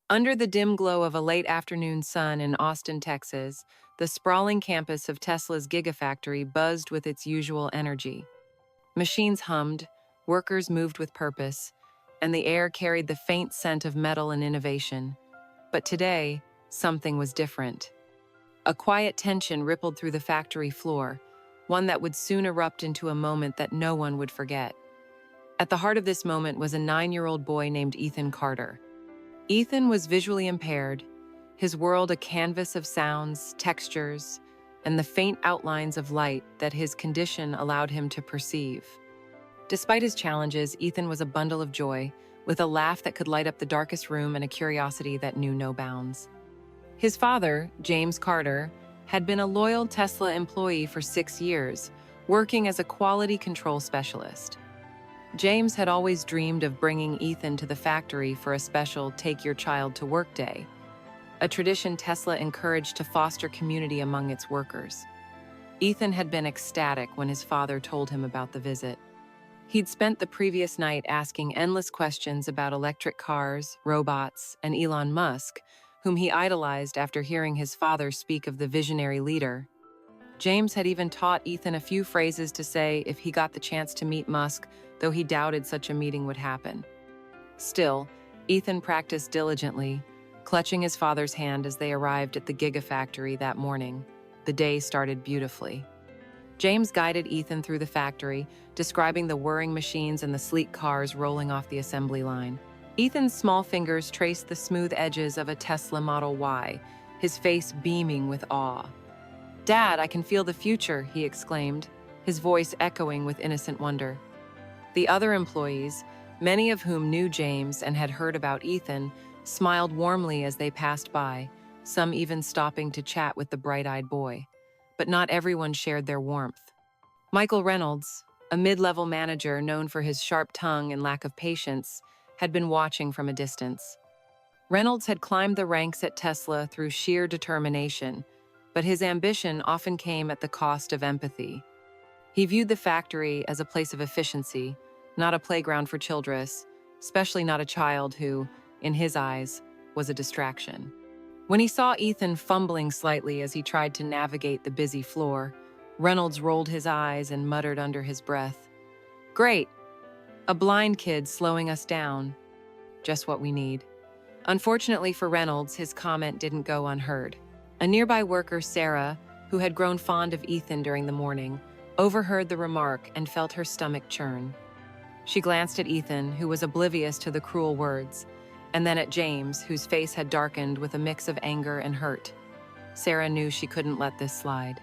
Under the dim glow of a late afternoon sun in Austin, Texas, the sprawling campus of Tesla's Gigafactory buzzed with its usual energy. Machines hummed, workers moved with purpose, and the air carried the faint scent of metal and innovation. But today, something was different. A quiet tension rippled through the factory floor, one that would soon erupt into a moment that no one would forget. At the heart of this moment was a 9-year-old boy named Ethan Carter. Ethan was visually impaired, his world a canvas of sounds, textures, and the faint outlines of light that his condition allowed him to perceive. Despite his challenges, Ethan was a bundle of joy, with a laugh that could light up the darkest room and a curiosity that knew no bounds. His father, James Carter, had been a loyal Tesla employee for 6 years, working as a quality control specialist. James had always dreamed of bringing Ethan to the factory for a special Take Your Child to Work Day, a tradition Tesla encouraged to foster community among its workers. Ethan had been ecstatic when his father told him about the visit. He'd spent the previous night asking endless questions about electric cars, robots, and Elon Musk, whom he idolized after hearing his father speak of the visionary leader. James had even taught Ethan a few phrases to say if he got the chance to meet Musk, though he doubted such a meeting would happen. Still, Ethan practiced diligently, clutching his father's hand as they arrived at the Gigafactory that morning. The day started beautifully. James guided Ethan through the factory, describing the whirring machines and the sleek cars rolling off the assembly line. Ethan's small fingers traced the smooth edges of a Tesla Model Y, his face beaming with awe. "Dad, I can feel the future," he exclaimed, his voice echoing with innocent wonder. The other employees, many of whom knew James and had heard about Ethan, smiled warmly as they passed by, some even stopping to chat with the bright-eyed boy. But not everyone shared their warmth. Michael Reynolds, a mid-level manager known for his sharp tongue and lack of patience, had been watching from a distance. Reynolds had climbed the ranks at Tesla through sheer determination, but his ambition often came at the cost of empathy. He viewed the factory as a place of efficiency, not a playground for children, especially not a child who, in his eyes, was a distraction. When he saw Ethan fumbling slightly as he tried to navigate the busy floor, Reynolds rolled his eyes and muttered under his breath, "Great! A blind kid slowing us down. Just what we need." Unfortunately for Reynolds, his comment didn't go unheard. A nearby worker, Sarah, who had grown fond of Ethan during the morning, overheard the remark and felt her stomach churn. She glanced at Ethan, who was oblivious to the cruel words, and then at James, whose face had darkened with a mix of anger and hurt. Sarah knew she couldn't let this slide.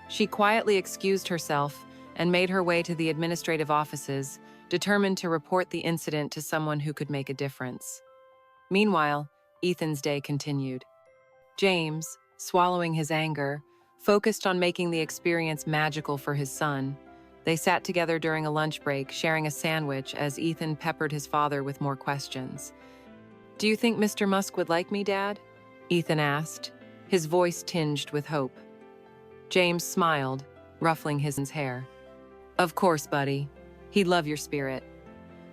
She quietly excused herself and made her way to the administrative offices, determined to report the incident to someone who could make a difference. Meanwhile, Ethan's day continued. James, swallowing his anger, focused on making the experience magical for his son. They sat together during a lunch break, sharing a sandwich as Ethan peppered his father with more questions. "Do you think Mr. Musk would like me, Dad?" Ethan asked, his voice tinged with hope. James smiled, ruffling his hair. "Of course, buddy. He'd love your spirit."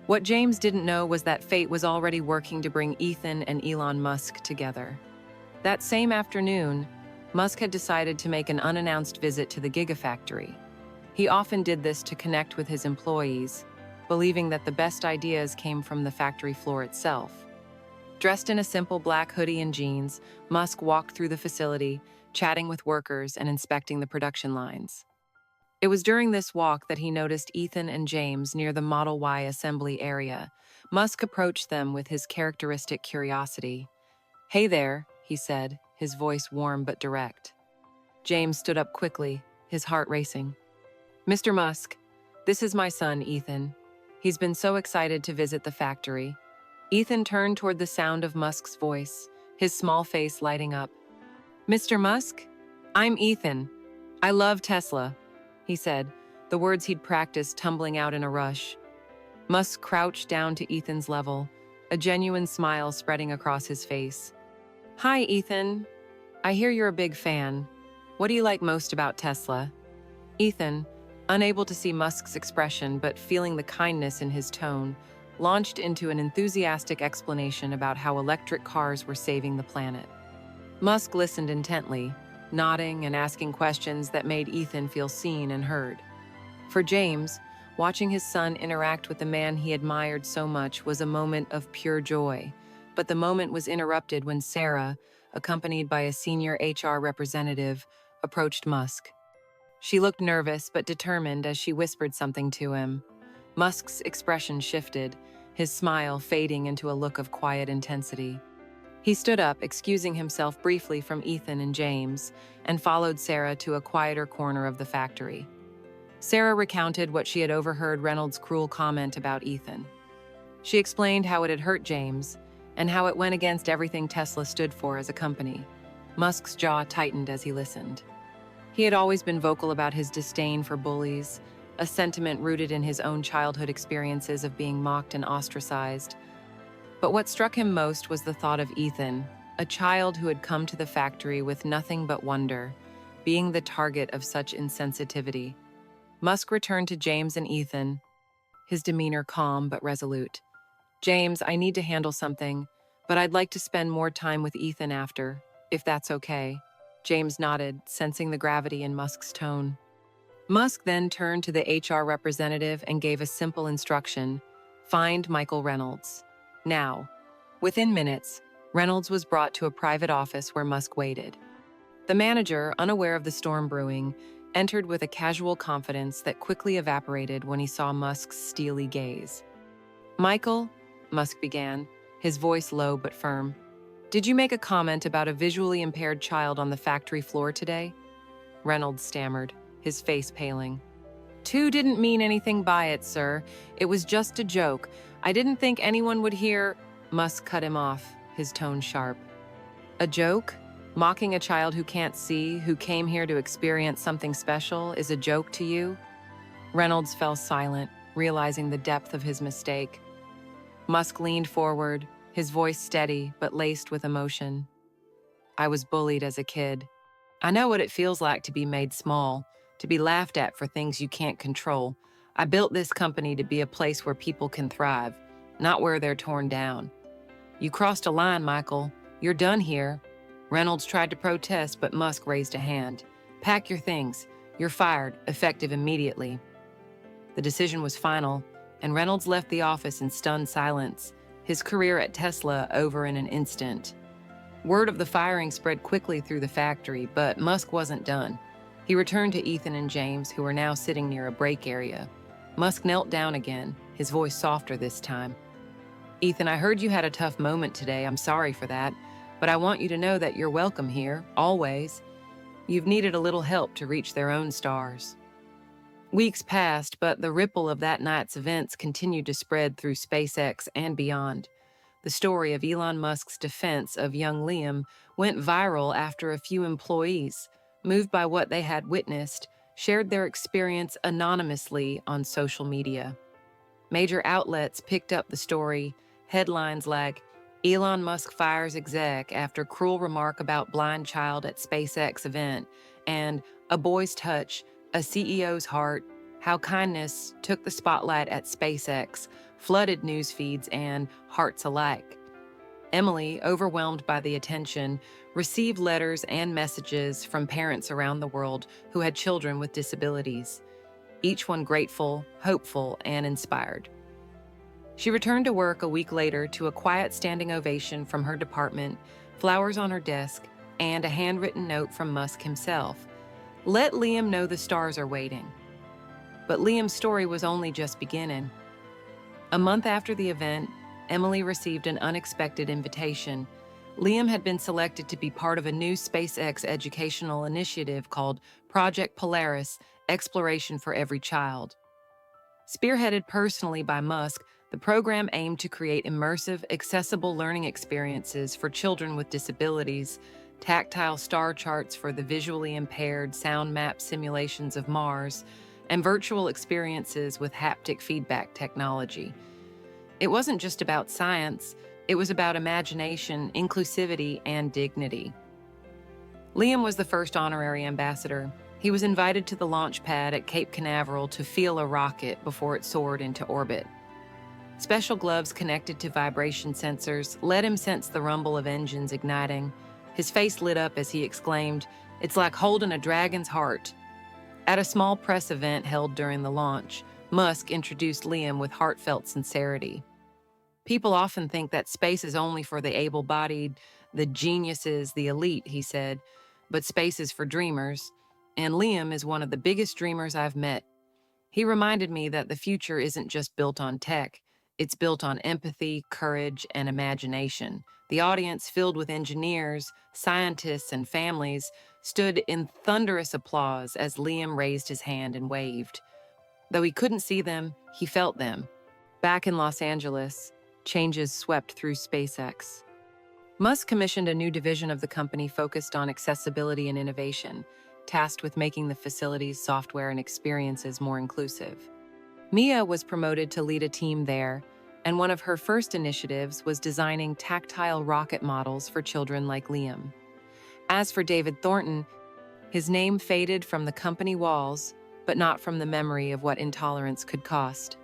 What James didn't know was that fate was already working to bring Ethan and Elon Musk together. That same afternoon, Musk had decided to make an unannounced visit to the Gigafactory. He often did this to connect with his employees, believing that the best ideas came from the factory floor itself. Dressed in a simple black hoodie and jeans, Musk walked through the facility, chatting with workers and inspecting the production lines. It was during this walk that he noticed Ethan and James near the Model Y assembly area. Musk approached them with his characteristic curiosity. "Hey there," he said, his voice warm but direct. James stood up quickly, his heart racing. "Mr. Musk, this is my son, Ethan. He's been so excited to visit the factory." Ethan turned toward the sound of Musk's voice, his small face lighting up. "Mr. Musk? I'm Ethan. I love Tesla," he said, the words he'd practiced tumbling out in a rush. Musk crouched down to Ethan's level, a genuine smile spreading across his face. "Hi, Ethan. I hear you're a big fan. What do you like most about Tesla?" Ethan, unable to see Musk's expression but feeling the kindness in his tone, launched into an enthusiastic explanation about how electric cars were saving the planet. Musk listened intently, nodding and asking questions that made Ethan feel seen and heard. For James, watching his son interact with the man he admired so much was a moment of pure joy. But the moment was interrupted when Sarah, accompanied by a senior HR representative, approached Musk. She looked nervous but determined as she whispered something to him. Musk's expression shifted, his smile fading into a look of quiet intensity. He stood up, excusing himself briefly from Ethan and James, and followed Sarah to a quieter corner of the factory. Sarah recounted what she had overheard Reynolds' cruel comment about Ethan. She explained how it had hurt James, and how it went against everything Tesla stood for as a company. Musk's jaw tightened as he listened. He had always been vocal about his disdain for bullies, a sentiment rooted in his own childhood experiences of being mocked and ostracized. But what struck him most was the thought of Ethan, a child who had come to the factory with nothing but wonder, being the target of such insensitivity. Musk returned to James and Ethan, his demeanor calm but resolute. "James, I need to handle something, but I'd like to spend more time with Ethan after, if that's okay." James nodded, sensing the gravity in Musk's tone. Musk then turned to the HR representative and gave a simple instruction: find Michael Reynolds. Now. Within minutes, Reynolds was brought to a private office where Musk waited. The manager, unaware of the storm brewing, entered with a casual confidence that quickly evaporated when he saw Musk's steely gaze. "Michael," Musk began, his voice low but firm, "did you make a comment about a visually impaired child on the factory floor today?" Reynolds stammered, his face paling. "Two didn't mean anything by it, sir. It was just a joke. I didn't think anyone would hear—" Musk cut him off, his tone sharp. "A joke? Mocking a child who can't see, who came here to experience something special, is a joke to you?" Reynolds fell silent, realizing the depth of his mistake. Musk leaned forward, his voice steady but laced with emotion. "I was bullied as a kid. I know what it feels like to be made small, to be laughed at for things you can't control. I built this company to be a place where people can thrive, not where they're torn down. You crossed a line, Michael. You're done here." Reynolds tried to protest, but Musk raised a hand. "Pack your things. You're fired, effective immediately." The decision was final, and Reynolds left the office in stunned silence, his career at Tesla over in an instant. Word of the firing spread quickly through the factory, but Musk wasn't done. He returned to Ethan and James, who were now sitting near a break area. Musk knelt down again, his voice softer this time. "Ethan, I heard you had a tough moment today. I'm sorry for that. But I want you to know that you're welcome here, always. You've needed a little help to reach their own stars." Weeks passed, but the ripple of that night's events continued to spread through SpaceX and beyond. The story of Elon Musk's defense of young Liam went viral after a few employees, moved by what they had witnessed, shared their experience anonymously on social media. Major outlets picked up the story, headlines like, "Elon Musk fires exec after cruel remark about blind child at SpaceX event," and "A boy's touch, a CEO's heart, how kindness took the spotlight at SpaceX," flooded news feeds and hearts alike. Emily, overwhelmed by the attention, received letters and messages from parents around the world who had children with disabilities, each one grateful, hopeful, and inspired. She returned to work a week later to a quiet standing ovation from her department, flowers on her desk, and a handwritten note from Musk himself. "Let Liam know the stars are waiting." But Liam's story was only just beginning. A month after the event, Emily received an unexpected invitation. Liam had been selected to be part of a new SpaceX educational initiative called Project Polaris: Exploration for Every Child. Spearheaded personally by Musk, the program aimed to create immersive, accessible learning experiences for children with disabilities, tactile star charts for the visually impaired, sound map simulations of Mars, and virtual experiences with haptic feedback technology. It wasn't just about science, it was about imagination, inclusivity, and dignity. Liam was the first honorary ambassador. He was invited to the launch pad at Cape Canaveral to feel a rocket before it soared into orbit. Special gloves connected to vibration sensors let him sense the rumble of engines igniting. His face lit up as he exclaimed, "It's like holding a dragon's heart." At a small press event held during the launch, Musk introduced Liam with heartfelt sincerity. "People often think that space is only for the able-bodied, the geniuses, the elite," he said, "but space is for dreamers, and Liam is one of the biggest dreamers I've met." He reminded me that the future isn't just built on tech, it's built on empathy, courage, and imagination. The audience, filled with engineers, scientists, and families, stood in thunderous applause as Liam raised his hand and waved. Though he couldn't see them, he felt them. Back in Los Angeles, changes swept through SpaceX. Musk commissioned a new division of the company focused on accessibility and innovation, tasked with making the facility's software and experiences more inclusive. Mia was promoted to lead a team there, and one of her first initiatives was designing tactile rocket models for children like Liam. As for David Thornton, his name faded from the company walls, but not from the memory of what intolerance could cost.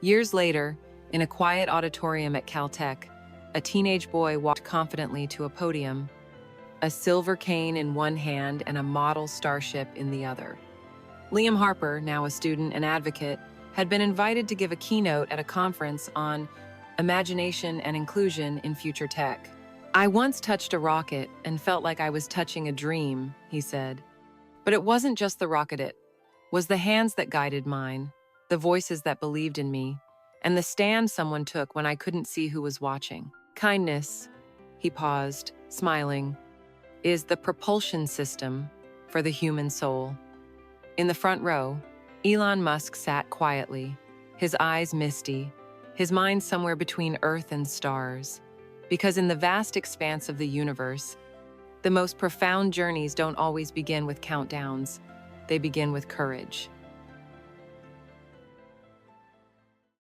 Years later, in a quiet auditorium at Caltech, a teenage boy walked confidently to a podium, a silver cane in one hand and a model starship in the other. Liam Harper, now a student and advocate, had been invited to give a keynote at a conference on imagination and inclusion in future tech. "I once touched a rocket and felt like I was touching a dream," he said. "But it wasn't just the rocket, it was the hands that guided mine, the voices that believed in me, and the stand someone took when I couldn't see who was watching. Kindness," he paused, smiling, "is the propulsion system for the human soul." In the front row, Elon Musk sat quietly, his eyes misty, his mind somewhere between Earth and stars. Because in the vast expanse of the universe, the most profound journeys don't always begin with countdowns. They begin with courage.